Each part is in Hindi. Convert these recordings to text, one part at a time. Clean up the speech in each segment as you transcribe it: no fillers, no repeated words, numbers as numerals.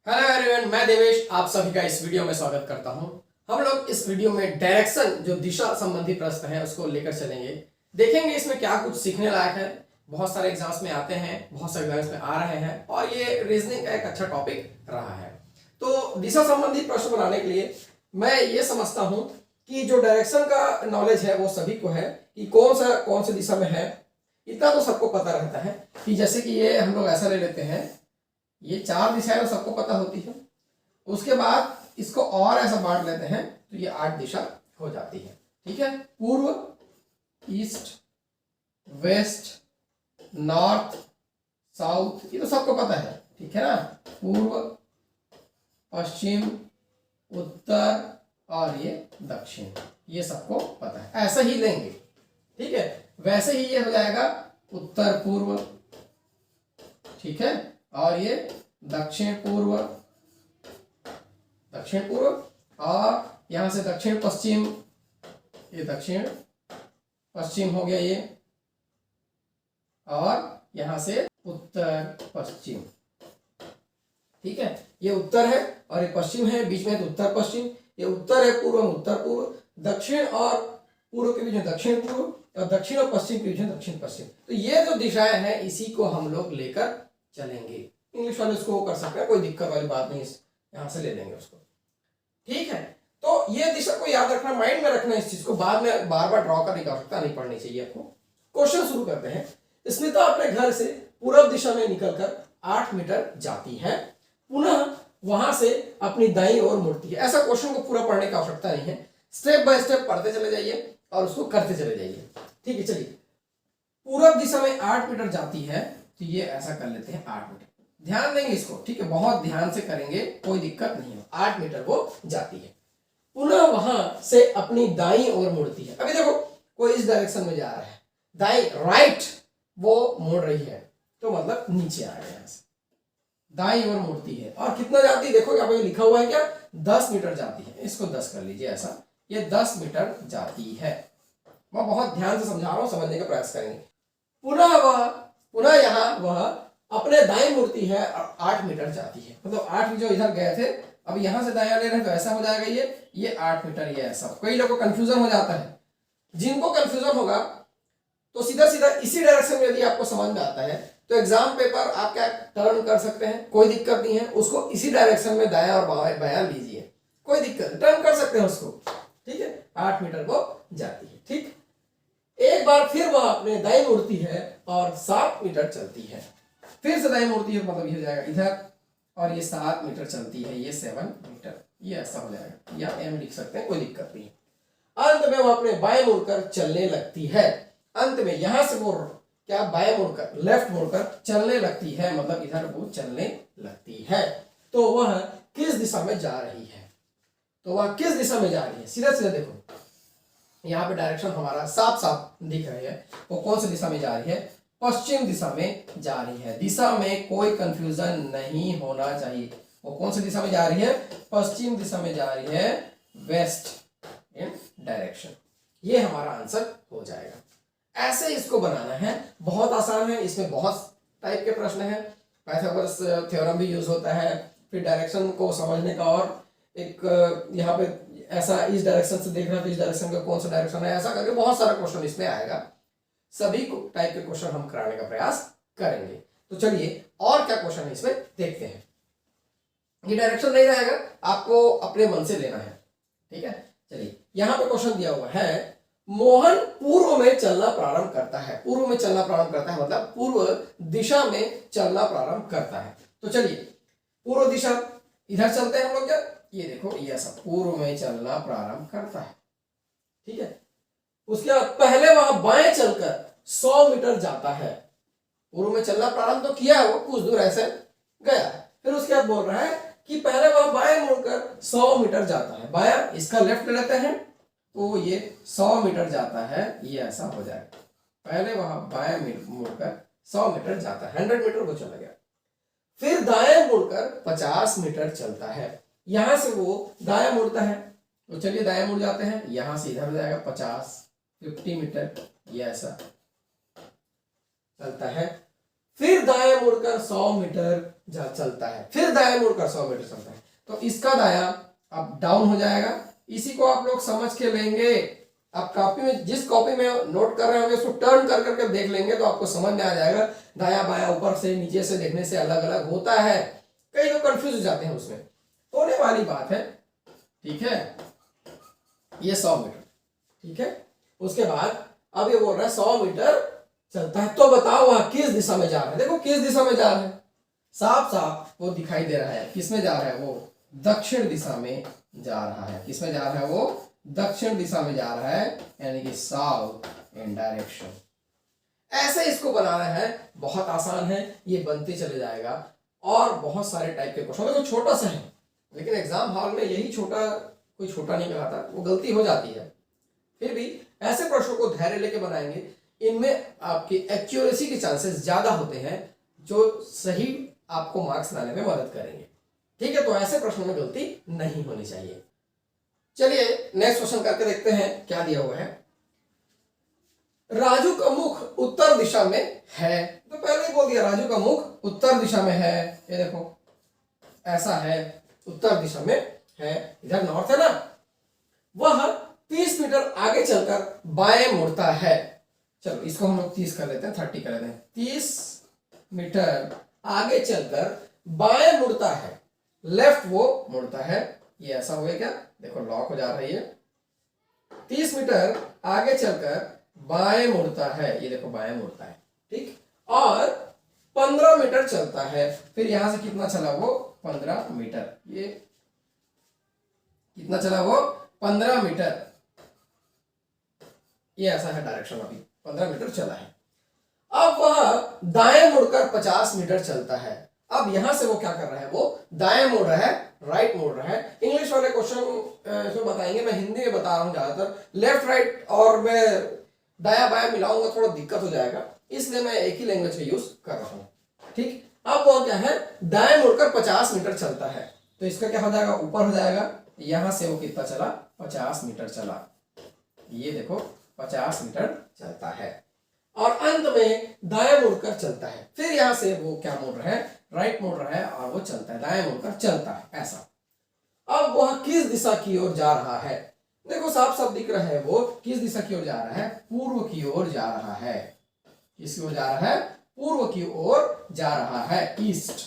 हेलो एवरीवन, मैं देवेश आप सभी का इस वीडियो में स्वागत करता हूं। हम लोग इस वीडियो में डायरेक्शन जो दिशा संबंधी प्रश्न है उसको लेकर चलेंगे। देखेंगे इसमें क्या कुछ सीखने लायक है। बहुत सारे एग्जाम्स में आते हैं, बहुत सारे एग्जाम्स में आ रहे हैं और ये रीजनिंग का एक अच्छा टॉपिक रहा है। तो दिशा संबंधी प्रश्न बनाने के लिए मैं ये समझता हूँ कि जो डायरेक्शन का नॉलेज है वो सभी को है कि कौन सी दिशा में है। इतना तो सबको पता रहता है कि जैसे कि ये हम लोग ऐसा ले लेते हैं, ये चार दिशाएं तो सबको पता होती है। उसके बाद इसको और ऐसा बांट लेते हैं तो ये 8 दिशा हो जाती है। ठीक है, पूर्व, ईस्ट, वेस्ट, नॉर्थ, साउथ, ये तो सबको पता है। ठीक है ना, पूर्व, पश्चिम, उत्तर और ये दक्षिण, ये सबको पता है। ऐसा ही लेंगे, ठीक है। वैसे ही ये हो जाएगा उत्तर पूर्व, ठीक है, और ये दक्षिण पूर्व, और यहां से दक्षिण पश्चिम, ये दक्षिण पश्चिम हो गया ये, और यहां से उत्तर पश्चिम। ठीक है, ये उत्तर है और ये पश्चिम है, बीच में तो उत्तर पश्चिम। ये उत्तर है, पूर्व में उत्तर पूर्व, दक्षिण और पूर्व के बीच में दक्षिण पूर्व, और दक्षिण और पश्चिम के बीच में दक्षिण पश्चिम। तो ये जो दिशाएं हैं इसी को हम लोग लेकर चलेंगे। इंग्लिश वाले उसको कर सकते हैं, कोई दिक्कत वाली बात नहीं, यहां से ले लेंगे उसको। ठीक है, तो ये दिशा को याद रखना, माइंड में रखना इस चीज को, बाद में बार बार ड्रॉ करने की आवश्यकता नहीं पड़नी चाहिए आपको। क्वेश्चन शुरू करते हैं। स्मिता अपने घर से पूर्व दिशा में निकलकर 8 मीटर जाती है, पुनः वहां से अपनी दाईं ओर मुड़ती है। ऐसा क्वेश्चन को पूरा पढ़ने की आवश्यकता नहीं है, स्टेप बाय स्टेप पढ़ते चले जाइए और उसको करते चले जाइए। ठीक है, चलिए। पूर्व दिशा में 8 मीटर जाती है तो ये ऐसा कर लेते हैं 8 मीटर। ध्यान देंगे इसको, ठीक है, बहुत ध्यान से करेंगे, कोई दिक्कत नहीं है। 8 मीटर वो जाती है, पुनः वहां से अपनी दाईं ओर मुड़ती है। अभी देखो, कोई इस डायरेक्शन में जा रहा है, दाईं राइट वो मुड़ रही है, तो मतलब नीचे आ गया, यहां से दाईं ओर मुड़ती है। और कितना जाती है देखो, यहाँ पे लिखा हुआ है क्या, 10 मीटर जाती है। इसको 10 कर लीजिए ऐसा, ये 10 मीटर जाती है। मैं बहुत ध्यान से समझा रहा हूं, समझने का प्रयास करेंगे। पुनः यहाँ वह अपने दाएं मुड़ती है और 8 मीटर जाती है। मतलब 8 जो इधर गए थे, अब यहां से दाया ले रहे हैं तो ऐसा हो जाएगा, ये 8 मीटर, ये ऐसा। कई लोगों को कंफ्यूजन हो जाता है, जिनको कंफ्यूजन होगा तो सीधा सीधा इसी डायरेक्शन में यदि आपको समझ में आता है तो एग्जाम पेपर आप क्या टर्न कर सकते हैं, कोई दिक्कत नहीं है। उसको इसी डायरेक्शन में दाया और बाया लीजिए, कोई दिक्कत, टर्न कर सकते हैं उसको। ठीक है, 8 मीटर वो जाती है। ठीक, एक बार फिर वह अपने दाएं मुड़ती है और 7 मीटर चलती है। फिर से दाएं मुड़ती है, मतलब ये हो जाएगा इधर, और ये 7 मीटर चलती है, ये 7 मीटर, ये ऐसा हो जाएगा, या एम लिख सकते हैं, कोई दिक्कत नहीं। अंत में वो अपने बाएं मुड़कर चलने लगती है। अंत में यहां से वो क्या, बाएं मुड़कर, लेफ्ट मुड़कर चलने लगती है, मतलब इधर वो चलने लगती है। तो वह किस दिशा में जा रही है, सीधा सीधा देखो, यहाँ पे डायरेक्शन हमारा साफ साफ दिख रही है। वो कौन सी दिशा में जा रही है, पश्चिम दिशा में जा रही है। दिशा में कोई कंफ्यूजन नहीं होना चाहिए। वो कौन सी दिशा में जा रही है, पश्चिम दिशा में जा रही है, वेस्ट इन डायरेक्शन। ये हमारा आंसर हो जाएगा। ऐसे इसको बनाना है, बहुत आसान है। इसमें बहुत टाइप के प्रश्न है, पाइथागोरस थ्योरम भी यूज होता है। फिर डायरेक्शन को समझने का और एक यहाँ पे ऐसा इस डायरेक्शन से देख रहा है तो इस डायरेक्शन का कौन सा डायरेक्शन है, ऐसा करके बहुत सारा क्वेश्चन इसमें आएगा। सभी टाइप के क्वेश्चन हम कराने का प्रयास करेंगे। तो चलिए और क्या क्वेश्चन है इसमें देखते हैं। ये डायरेक्शन नहीं रहेगा, आपको अपने मन से लेना है। ठीक है, चलिए। यहां पे क्वेश्चन दिया हुआ है, मोहन पूर्व में चलना प्रारंभ करता है। पूर्व में चलना प्रारंभ करता है मतलब पूर्व दिशा में चलना प्रारंभ करता है। तो चलिए, पूर्व दिशा, इधर चलते हैं हम लोग। क्या, ये देखो, ये ऐसा पूर्व में चलना प्रारंभ करता है। ठीक है, उसके बाद पहले वहां बाएं चलकर 100 मीटर जाता है। पूर्व में चलना प्रारंभ तो किया है, वो कुछ दूर ऐसे गया, फिर उसके बाद बोल रहा है कि पहले वहां बाएं मुड़कर 100 मीटर जाता है। बाया, इसका लेफ्ट लेते हैं तो ये 100 मीटर जाता है, ये ऐसा हो जाएगा। पहले वहां बाएं मुड़कर 100 मीटर जाता है, 100 मीटर वो चला गया। फिर दाएं मुड़कर 50 मीटर चलता है। यहां से वो दाएं मुड़ता है, तो चलिए दाएं मुड़ जाते हैं, यहां से इधर हो जाएगा 50 मीटर, ये ऐसा चलता है। फिर दाएं मुड़कर 100 मीटर चलता है, फिर दाएं मुड़कर 100 मीटर चलता है। तो इसका दाया अब डाउन हो जाएगा। इसी को आप लोग समझ के लेंगे। आप कॉपी में, जिस कॉपी में नोट कर रहे होंगे उसको टर्न कर करके देख लेंगे तो आपको समझ में आ जाएगा। दाया बाया ऊपर से नीचे से देखने से अलग अलग होता है। कई लोग कंफ्यूज हो जाते हैं, उसमें होने वाली बात है। ठीक है, ये 100 मीटर। ठीक है, उसके बाद अब ये बोल रहा है 100 मीटर चलता है। तो बताओ वह किस दिशा में जा रहा है। देखो किस दिशा में जा रहा है, साफ साफ वो दिखाई दे रहा है। किस में जा रहा है, वो दक्षिण दिशा में जा रहा है। किस में जा रहा है, वो दक्षिण दिशा में जा रहा है, यानी कि साउथ इन डायरेक्शन। ऐसे इसको बनाना है, बहुत आसान है, ये बनते चले जाएगा। और बहुत सारे टाइप के क्वेश्चन, देखो छोटा सा है लेकिन एग्जाम हॉल में यही छोटा, कोई छोटा नहीं कहलाता, वो गलती हो जाती है। फिर भी ऐसे प्रश्नों को धैर्य लेके बनाएंगे, इनमें आपकी एक्यूरेसी के चांसेस ज्यादा होते हैं, जो सही आपको मार्क्स लाने में मदद करेंगे। ठीक है, तो ऐसे प्रश्नों में गलती नहीं होनी चाहिए। चलिए नेक्स्ट क्वेश्चन करके देखते हैं क्या दिया हुआ है। राजू का मुख उत्तर दिशा में है। तो पहले ही बोल दिया राजू का मुख उत्तर दिशा में है। ये देखो ऐसा है, उत्तर दिशा में है, इधर नॉर्थ है ना। वह 30 मीटर आगे चलकर बाएं मुड़ता है। चलो इसको हम लोग 30 कर लेते हैं, 30 कर लेते हैं। 30 मीटर आगे चलकर बाएं मुड़ता है, लेफ्ट वो मुड़ता है। ये ऐसा हो गया क्या, देखो लॉक हो जा रही है। 30 मीटर आगे चलकर बाएं मुड़ता है, ये देखो बाएं मुड़ता है। ठीक, और 15 मीटर चलता है। फिर यहां से कितना चला वो, 15 मीटर। ये कितना चला वो, 15 मीटर। ये ऐसा है डायरेक्शन, अभी 15 मीटर चला है। अब वह दाएं मुड़कर 50 मीटर चलता है। अब यहां से वो क्या कर रहा है, वो दाएं मुड़ रहा है, राइट मुड़ रहा है। इंग्लिश वाले क्वेश्चन इसमें बताएंगे, मैं हिंदी में बता रहा हूं ज्यादातर। लेफ्ट राइट और मैं दाया बाया मिलाऊंगा थोड़ा दिक्कत हो जाएगा, इसलिए मैं एक ही लैंग्वेज का यूज कर रहा हूं। ठीक, अब वो क्या है, दाएं मुड़कर 50 मीटर चलता है। तो इसका क्या हो जाएगा, ऊपर हो जाएगा। यहां से वो कितना चला, 50 मीटर चला। ये देखो 50 मीटर चलता है और अंत में दाएं मुड़कर चलता है। फिर यहां से वो क्या मुड़ रहा है, राइट मुड़ रहा है और वो चलता है, दाएं मुड़कर चलता है ऐसा। अब वह किस दिशा की ओर जा रहा है, देखो साफ साफ दिख रहा है, वो किस दिशा की ओर जा रहा है, पूर्व की ओर जा रहा है। किसकी ओर जा रहा है, पूर्व की ओर जा रहा है, ईस्ट।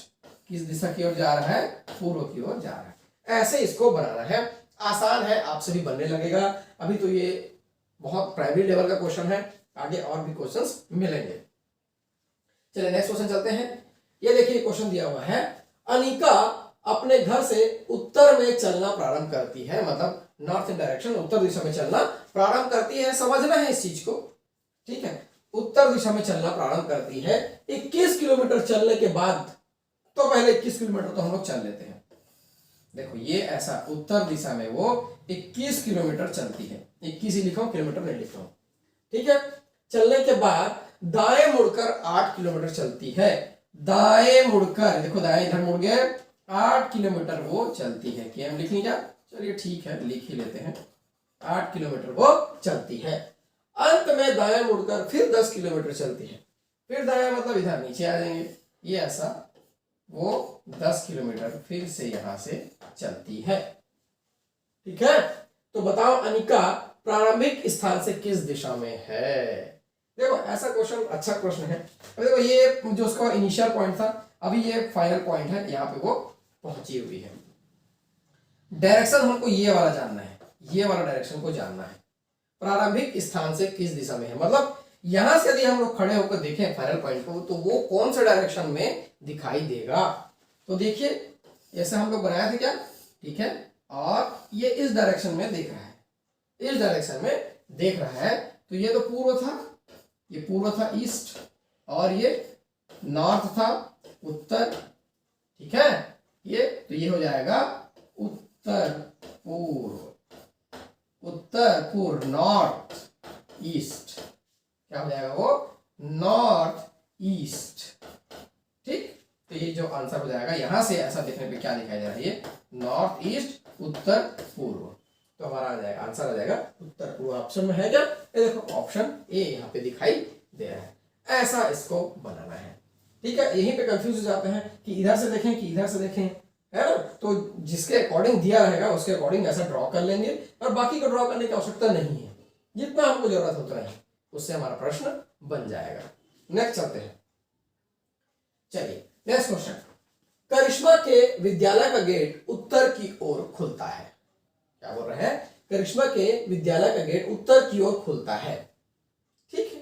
किस दिशा की ओर जा रहा है, पूर्व की ओर जा रहा है। ऐसे इसको बनाना है, आसान है, आपसे भी बनने लगेगा। अभी तो ये बहुत प्राइमरी लेवल का क्वेश्चन है, आगे और भी क्वेश्चंस मिलेंगे। चलिए नेक्स्ट क्वेश्चन चलते हैं। ये देखिए क्वेश्चन दिया हुआ है, अनिका अपने घर से उत्तर में चलना प्रारंभ करती है, मतलब नॉर्थ इन डायरेक्शन, उत्तर दिशा में चलना प्रारंभ करती है। समझना है इस चीज को, ठीक है। उत्तर दिशा में चलना प्रारंभ करती है 21 किलोमीटर चलने के बाद। तो पहले 21 किलोमीटर तो हम लोग चल लेते हैं। देखो ये ऐसा, उत्तर दिशा में वो 21 किलोमीटर चलती है। 21 ही लिखा हूं, किलोमीटर नहीं लिखा हूं, ठीक है। चलने के बाद दाएं मुड़कर 8 किलोमीटर चलती है। दाएं मुड़कर, देखो दाएं इधर मुड़ गए, 8 किलोमीटर वो चलती है। कि हम लिख नहीं क्या, चलिए ठीक है लिख ही लेते हैं। 8 किलोमीटर वो चलती है। अंत में दाएं मुड़कर फिर 10 किलोमीटर चलती है। फिर दाएं मतलब इधर नीचे आ जाएंगे, ये ऐसा, वो 10 किलोमीटर फिर से यहां से चलती है, ठीक है। तो बताओ अनिका प्रारंभिक स्थान से किस दिशा में है। देखो ऐसा क्वेश्चन, अच्छा क्वेश्चन है। अब देखो ये जो उसका इनिशियल पॉइंट था, अभी ये फाइनल पॉइंट है, यहाँ पे वो पहुंची हुई है। डायरेक्शन हमको ये वाला जानना है, ये वाला डायरेक्शन को जानना है। प्रारंभिक स्थान से किस दिशा में है, मतलब यहां से यदि हम लोग खड़े होकर देखें फाइनल पॉइंट को, तो वो कौन से डायरेक्शन में दिखाई देगा। तो देखिए ऐसे हम लोग बनाए थे क्या, ठीक है। और ये इस डायरेक्शन में देख रहा है, इस डायरेक्शन में देख रहा है। तो ये तो पूर्व था, ये पूर्व था ईस्ट, और ये नॉर्थ था उत्तर, ठीक है। ये तो ये हो जाएगा उत्तर पूर्व, उत्तर पूर्व, नॉर्थ ईस्ट। क्या हो जाएगा वो, नॉर्थ ईस्ट, ठीक। तो ये जो आंसर हो जाएगा, यहां से ऐसा देखने पे क्या दिखाई दे रहा है, ये नॉर्थ ईस्ट उत्तर पूर्व। तो हमारा आ जाएगा, आंसर आ जाएगा उत्तर पूर्व। ऑप्शन में है क्या, ये देखो ऑप्शन ए यहाँ पे दिखाई दे रहा है। ऐसा इसको बनाना है, ठीक है, यहीं पे कंफ्यूज हो जाते हैं कि इधर से देखें कि इधर से देखें, है ना। तो जिसके अकॉर्डिंग दिया रहेगा उसके अकॉर्डिंग ऐसा ड्रॉ कर लेंगे, और बाकी को ड्रॉ करने की आवश्यकता नहीं है, जितना हमको जरूरत होता है उससे हमारा प्रश्न बन जाएगा। नेक्स्ट चलते हैं, चलिए नेक्स्ट क्वेश्चन। करिश्मा के विद्यालय का गेट उत्तर की ओर खुलता है। क्या बोल रहे हैं? करिश्मा के विद्यालय का गेट उत्तर की ओर खुलता है। ठीक है,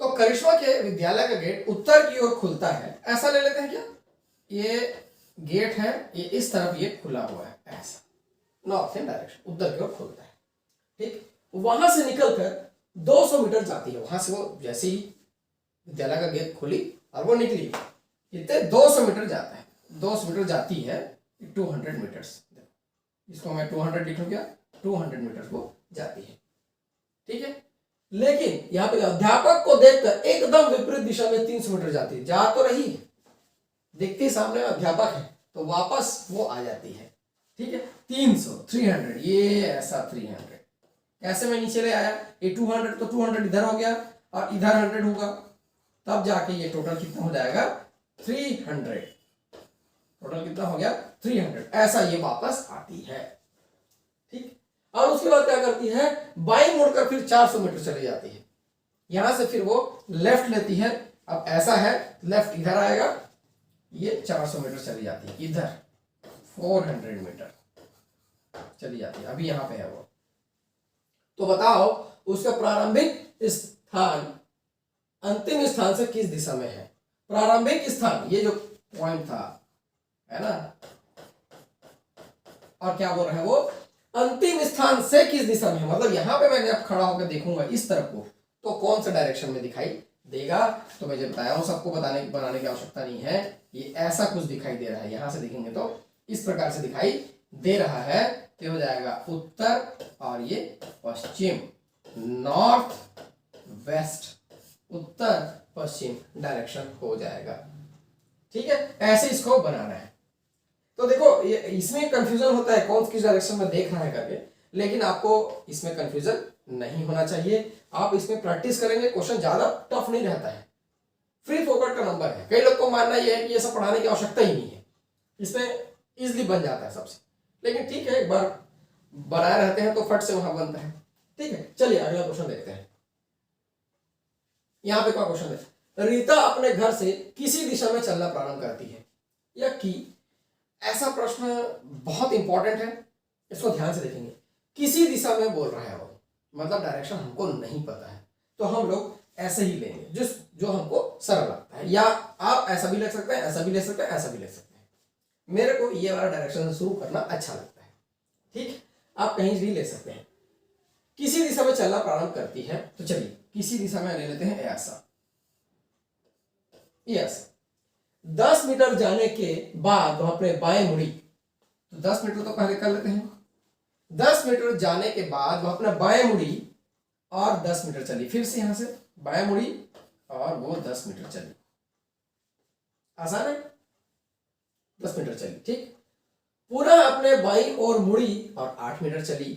तो करिश्मा के विद्यालय का गेट उत्तर की ओर खुलता है, ऐसा ले लेते हैं क्या? ये गेट है, ये इस तरफ ये खुला हुआ है, ऐसा नॉर्थ इन डायरेक्शन, उत्तर की ओर खुलता है। ठीक, वहां से निकलकर 200 मीटर जाती है, वहां से वो जैसे ही विद्यालय का गेट खुली और वो निकली, इतने 200 मीटर जाता है, 200 मीटर जाती है 200 मीटर्स, इसको मैं 200 लिखूं क्या? 200 मीटर को जाती है। ठीक है, लेकिन यहाँ पे अध्यापक को देखकर एकदम विपरीत दिशा में 300 मीटर जाती है, जा तो रही है, देखते सामने अध्यापक है तो वापस वो आ जाती है। ठीक है, 300 300, ये ऐसा 300 कैसे मैं नीचे ले आया? ये 200 तो 200 इधर हो गया और इधर 100 होगा, तब जाके ये टोटल कितना हो जाएगा? 300। टोटल कितना हो गया? 300। ऐसा ये वापस आती है। ठीक, और उसके बाद क्या करती है? बाईं मुड़कर फिर 400 मीटर चली जाती है, यहां से फिर वो लेफ्ट लेती है। अब ऐसा है, लेफ्ट इधर आएगा, ये 400 मीटर चली जाती है, इधर 400 मीटर चली जाती है, अभी यहां पे है वो। तो बताओ उसका प्रारंभिक स्थान अंतिम स्थान से किस दिशा में है? प्रारंभिक स्थान ये जो पॉइंट था, है ना, और क्या बोल रहे हैं वो? अंतिम स्थान से किस दिशा में है, मतलब यहां पे मैं जब खड़ा होकर देखूंगा इस तरफ को, तो कौन सा डायरेक्शन में दिखाई देगा? तो मैं जब बताया हूं, सबको बनाने की आवश्यकता नहीं है, ये ऐसा कुछ दिखाई दे रहा है, यहां से देखेंगे तो इस प्रकार से दिखाई दे रहा है, तो हो जाएगा उत्तर और ये पश्चिम, नॉर्थ वेस्ट, उत्तर पश्चिम डायरेक्शन हो जाएगा। ठीक है, ऐसे इसको बनाना है। तो देखो ये इसमें कंफ्यूजन होता है कौन किस डायरेक्शन में देख रहा है करके, लेकिन आपको इसमें कंफ्यूजन नहीं होना चाहिए। आप इसमें प्रैक्टिस करेंगे, क्वेश्चन ज्यादा टफ नहीं रहता है, फ्री फोकट का नंबर है। कई लोग को मानना यह है कि ये सब पढ़ाने की आवश्यकता ही नहीं है, इसमें इजिली बन जाता है सबसे, लेकिन ठीक है, एक बार बनाए रहते हैं तो फट से वहां बनता है। ठीक है, चलिए अगला क्वेश्चन देखते हैं। यहां पे क्या क्वेश्चन है? रीता अपने घर से किसी दिशा में चलना प्रारंभ करती है, या कि ऐसा प्रश्न बहुत इंपॉर्टेंट है, इसको ध्यान से देखेंगे। किसी दिशा में बोल रहा है वो, मतलब डायरेक्शन हमको नहीं पता है, तो हम लोग ऐसे ही लेंगे जो हमको सरल लगता है, या आप ऐसा भी लिख सकते हैं, ऐसा भी ले सकते हैं, ऐसा भी ले सकते हैं। मेरे को ये वाला डायरेक्शन से शुरू करना अच्छा लगता है। ठीक, आप कहीं भी ले सकते हैं। किसी दिशा में चलना प्रारंभ करती है, तो चलिए किसी दिशा में ले लेते हैं ऐसा, यस। 10 मीटर जाने के बाद वहां अपने बाएं मुड़ी, तो 10 मीटर तो पहले कर लेते हैं। 10 मीटर जाने के बाद वह अपना बाएं मुड़ी और 10 मीटर चली, फिर से यहां से बाएं मुड़ी और वो 10 मीटर चली, आसान है, 10 मीटर चली। ठीक, पुनः अपने बाईं ओर मुड़ी और 8 मीटर चली,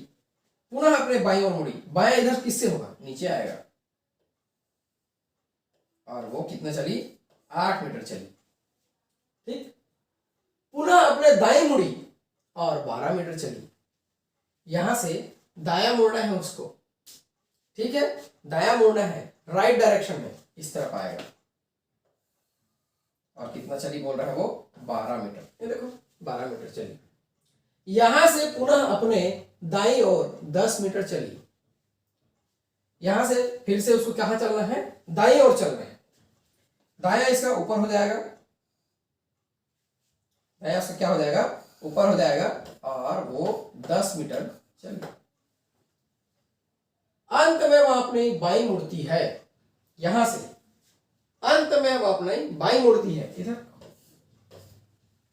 पुनः अपने बाईं ओर मुड़ी, बाएं इधर किससे होगा? नीचे आएगा, और वो कितना चली? 8 मीटर चली। ठीक, पुनः अपने दाएं मुड़ी और 12 मीटर चली, यहां से दाया मुड़ना है उसको। ठीक है, दाया मुड़ना है, राइट डायरेक्शन में, इस तरफ आएगा, और कितना चली बोल रहा है वो? 12 मीटर। ये देखो 12 मीटर चली। यहां से पुनः अपने दाईं ओर 10 मीटर चली, यहां से फिर से उसको कहां चलना है? दाईं ओर चलना है। दाया इसका ऊपर हो जाएगा, दाया इसका क्या हो जाएगा? ऊपर हो जाएगा, और वो 10 मीटर चली। अंत में वह अपनी बाईं मुड़ती है, यहां से अंत में वह अपनी बाईं मुड़ती है, इधर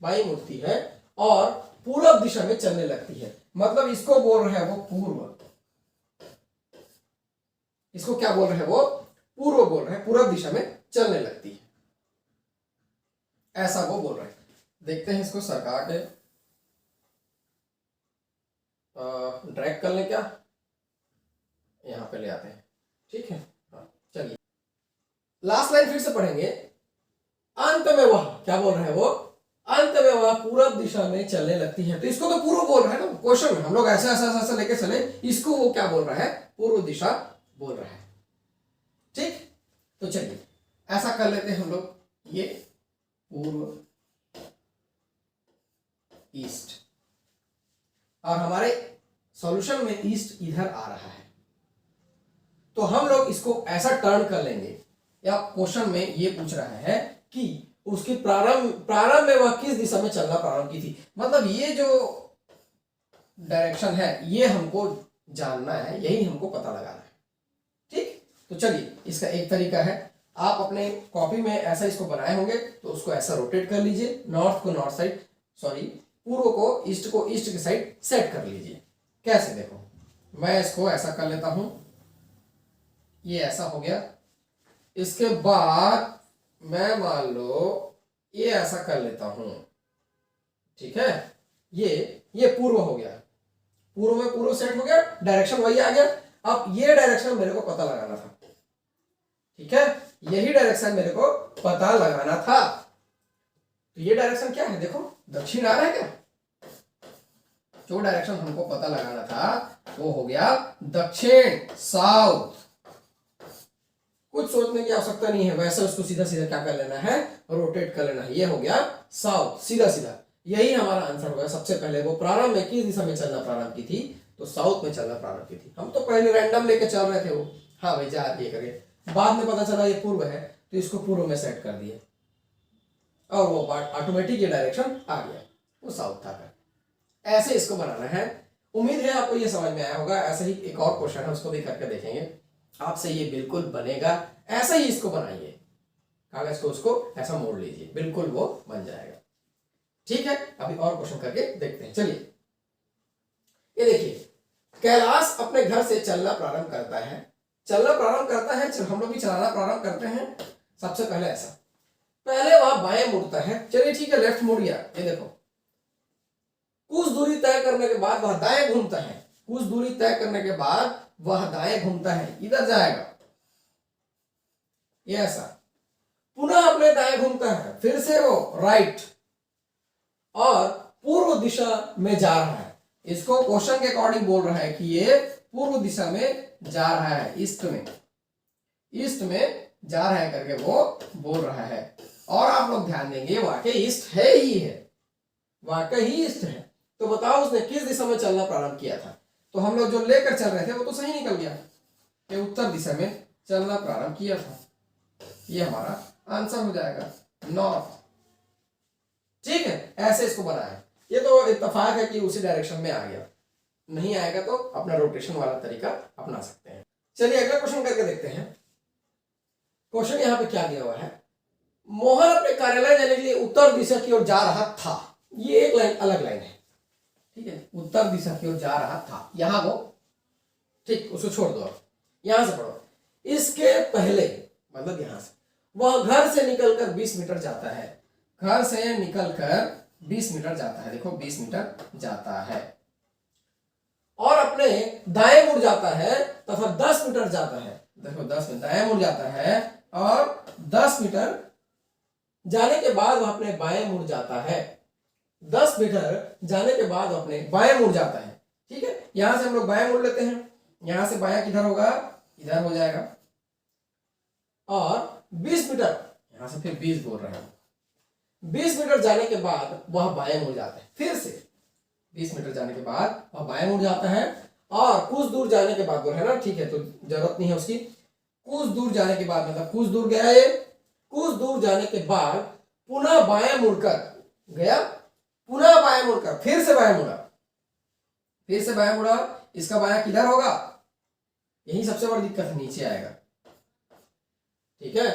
बाईं मुड़ती है और पूर्व दिशा में चलने लगती है, मतलब इसको बोल रहे हैं वो पूर्व, इसको क्या बोल रहे हैं वो? पूर्व बोल रहे हैं, पूर्व दिशा में चलने लगती है, ऐसा वो बोल रहे हैं। देखते हैं इसको सरका के ड्रैग कर लें क्या, यहां पे ले आते हैं। ठीक है, हाँ चलिए लास्ट लाइन फिर से पढ़ेंगे। अंत में वह क्या बोल रहा है, वो अंत में वह पूरब दिशा में चलने लगती है। तो इसको तो पूर्व बोल रहा है ना, क्वेश्चन में हम लोग ऐसा ऐसा ऐसा लेके चले, इसको वो क्या बोल रहा है, पूर्व दिशा बोल रहा है। ठीक, तो चलिए ऐसा कर लेते हैं हम लोग, ये पूर्व ईस्ट, और हमारे सॉल्यूशन में ईस्ट इधर आ रहा है, तो हम लोग इसको ऐसा टर्न कर लेंगे, या क्वेश्चन में ये पूछ रहा है कि उसकी प्रारंभ में वह किस दिशा में चलना प्रारंभ की थी, मतलब ये जो डायरेक्शन है ये हमको जानना है, यही हमको पता लगाना है। ठीक, तो चलिए इसका एक तरीका है, आप अपने कॉपी में ऐसा इसको बनाए होंगे, तो उसको ऐसा रोटेट कर लीजिए, नॉर्थ को नॉर्थ साइड, सॉरी पूर्व को ईस्ट की साइड सेट कर लीजिए। कैसे, देखो मैं इसको ऐसा कर लेता हूं, ये ऐसा हो गया, इसके बाद मैं मान लो ये ऐसा कर लेता हूं, ठीक है, ये पूर्व हो गया, पूर्व में पूर्व सेट हो गया, डायरेक्शन वही आ गया। अब ये डायरेक्शन मेरे को पता लगाना था, ठीक है, यही डायरेक्शन मेरे को पता लगाना था। तो ये डायरेक्शन क्या है, देखो दक्षिण आ रहा है क्या, जो डायरेक्शन हमको पता लगाना था वो हो गया दक्षिण, साउथ। कुछ सोचने की आवश्यकता नहीं है, वैसे उसको सीधा सीधा क्या कर लेना है, रोटेट कर लेना है, ये हो गया साउथ, सीधा सीधा यही हमारा आंसर होगा। सबसे पहले वो प्रारंभ में किस दिशा में चलना प्रारंभ की थी, तो साउथ में चलना प्रारंभ की थी। हम तो पहले रैंडम लेके चल रहे थे वो, हाँ भाई जा ये करिए, बाद में पता चला ये पूर्व है, तो इसको पूर्व में सेट कर दिए, और वो ऑटोमेटिक ये डायरेक्शन आ गया, वो साउथ था। ऐसे इसको बनाना है। उम्मीद है आपको ये समझ में आया होगा। ऐसे ही एक और क्वेश्चन है, उसको भी करके देखेंगे, आपसे ये बिल्कुल बनेगा। ऐसे ही इसको बनाइए, कागज को उसको ऐसा मोड़ लीजिए, बिल्कुल वो बन जाएगा। ठीक है, अभी और क्वेश्चन करके देखते हैं। चलिए ये देखिए, कैलाश अपने घर से चलना प्रारंभ करता है, हम लोग भी चलाना प्रारंभ करते हैं। सबसे पहले ऐसा, पहले वह बाएं मुड़ता है, चलिए ठीक है लेफ्ट मुड़ गया, ये देखो कुछ दूरी तय करने के बाद वह दाएं घूमता है, कुछ दूरी तय करने के बाद वह दाएं घूमता है, इधर जाएगा, ये ऐसा, पुनः अपने दाएं घूमता है, फिर से वो राइट, और पूर्व दिशा में जा रहा है। इसको क्वेश्चन के अकॉर्डिंग बोल रहा है कि ये पूर्व दिशा में जा रहा है, ईस्ट में जा रहा है करके वो बोल रहा है। और आप लोग ध्यान देंगे, वाकई ईस्ट है ही है, वाकई ही ईस्ट है। तो बताओ उसने किस दिशा में चलना प्रारंभ किया था। तो हम लोग जो लेकर चल रहे थे वो तो सही निकल गया, ये उत्तर दिशा में चलना प्रारंभ किया था, ये हमारा आंसर हो जाएगा नॉर्थ। ठीक है, ऐसे इसको बनाया। ये तो इत्तेफाक है कि उसी डायरेक्शन में आ गया, नहीं आएगा तो अपना रोटेशन वाला तरीका अपना सकते हैं। चलिए अगला क्वेश्चन करके देखते हैं। क्वेश्चन यहाँ पे क्या दिया हुआ है, मोहन अपने कार्यालय जाने के लिए उत्तर दिशा की ओर जा रहा था। ये एक लाइन अलग लाइन है, ठीक है, उत्तर दिशा की ओर जा रहा था, यहां वो ठीक, उसको छोड़ दो, यहां से पढ़ो। इसके पहले मतलब यहां से वह घर से निकलकर 20 मीटर जाता है, घर से निकलकर 20 मीटर जाता है, देखो 20 मीटर जाता है, और अपने दाएं मुड़ जाता है तथा 10 मीटर जाता है, देखो 10 मीटर दाएं मुड़ जाता है, और 10 मीटर जाने के बाद वह अपने बाएं मुड़ जाता है, 10 मीटर जाने के बाद अपने बाएं मुड़ जाता है। ठीक है, यहां से हम लोग बाएं मुड़ लेते हैं, यहां से बायां किधर होगा, इधर हो जाएगा, और 20 मीटर, यहां से फिर 20 बोल रहे हैं, 20 मीटर जाने के बाद वह बाएं मुड़ जाता है, फिर से 20 मीटर जाने के बाद वह बाएं मुड़ जाता है, और कुछ दूर जाने के बाद बोल रहे हैं ना, ठीक है तो जरूरत नहीं है उसकी, कुछ दूर जाने के बाद मतलब कुछ दूर गया ये, कुछ दूर जाने के बाद पुनः बाएं मुड़कर गया, पुनः बाएं मुड़कर फिर से बाएं मुड़ा, फिर से बाएं मुड़ा, इसका बायां किधर होगा, यही सबसे बड़ी दिक्कत है, नीचे आएगा। ठीक है,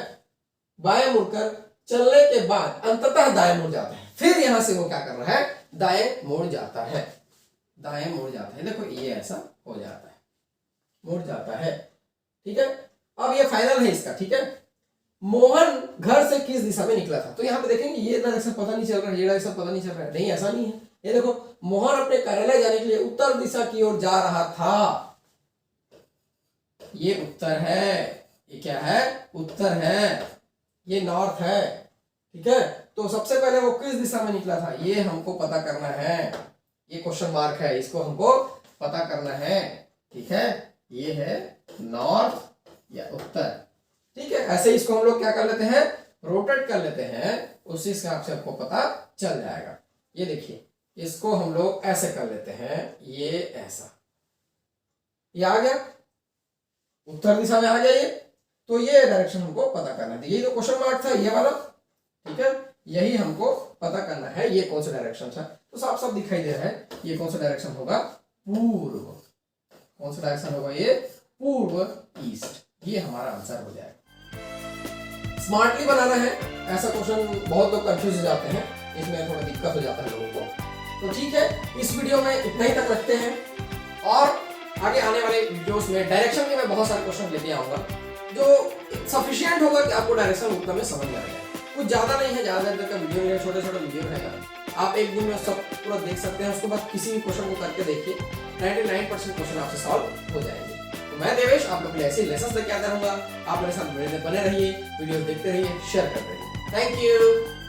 बाएं मुड़कर चलने के बाद अंततः दाएं मुड़ जाता है, फिर यहां से वो क्या कर रहा है, दाएं मुड़ जाता है, दाएं मुड़ जाता है, देखो ये ऐसा हो जाता है, मुड़ जाता है। ठीक है, अब ये फाइनल है इसका। ठीक है, मोहन घर से किस दिशा में निकला था, तो यहाँ पे देखेंगे ये डायरेक्शन पता नहीं चल रहा है, ये डायरेक्शन पता नहीं चल रहा है, नहीं ऐसा नहीं है, ये देखो मोहन अपने कार्यालय जाने के लिए उत्तर दिशा की ओर जा रहा था, ये उत्तर है, ये क्या है, उत्तर है, ये नॉर्थ है। ठीक है, तो सबसे पहले वो किस दिशा में निकला था ये हमको पता करना है, ये क्वेश्चन मार्क है, इसको हमको पता करना है। ठीक है, ये है नॉर्थ या उत्तर। ठीक है, ऐसे इसको हम लोग क्या कर लेते हैं, रोटेट कर लेते हैं, उसी हिसाब से हमको पता चल जाएगा। ये देखिए, इसको हम लोग ऐसे कर लेते हैं, ये ऐसा, ये आ गया उत्तर दिशा में आ गया ये। तो ये डायरेक्शन हमको पता करना है, ये जो क्वेश्चन मार्क था ये वाला, ठीक है, यही हमको पता करना है ये कौन सा डायरेक्शन था। तो साफ साफ दिखाई दे रहा है ये कौन सा डायरेक्शन होगा, पूर्व। कौन सा डायरेक्शन होगा ये, पूर्व, ईस्ट। ये हमारा आंसर हो जाएगा। स्मार्टली बनाना है, ऐसा क्वेश्चन बहुत लोग कंफ्यूज हो जाते हैं, इसमें थोड़ा दिक्कत हो जाता है लोगों को। तो ठीक है, इस वीडियो में इतना ही तक रखते हैं, और आगे आने वाले वीडियोस में डायरेक्शन के मैं बहुत सारे क्वेश्चन लेके आऊंगा जो सफिशिएंट होगा कि आपको डायरेक्शन उतना में समझ में आ जाए। कुछ ज्यादा नहीं है, ज्यादा देर का वीडियो नहीं है, छोटे छोटे वीडियो रहेगा, आप एक दिन में सब पूरा देख सकते हैं। उसके बाद किसी भी क्वेश्चन को करके देखिए, 99% क्वेश्चन आपसे सॉल्व हो जाएंगे। तो मैं देवेश आप लोग के लिए ऐसे लेसन्स लेके आता रहूंगा, आप मेरे साथ बने रहिए, वीडियो देखते रहिए, शेयर करते रहिए। Thank you.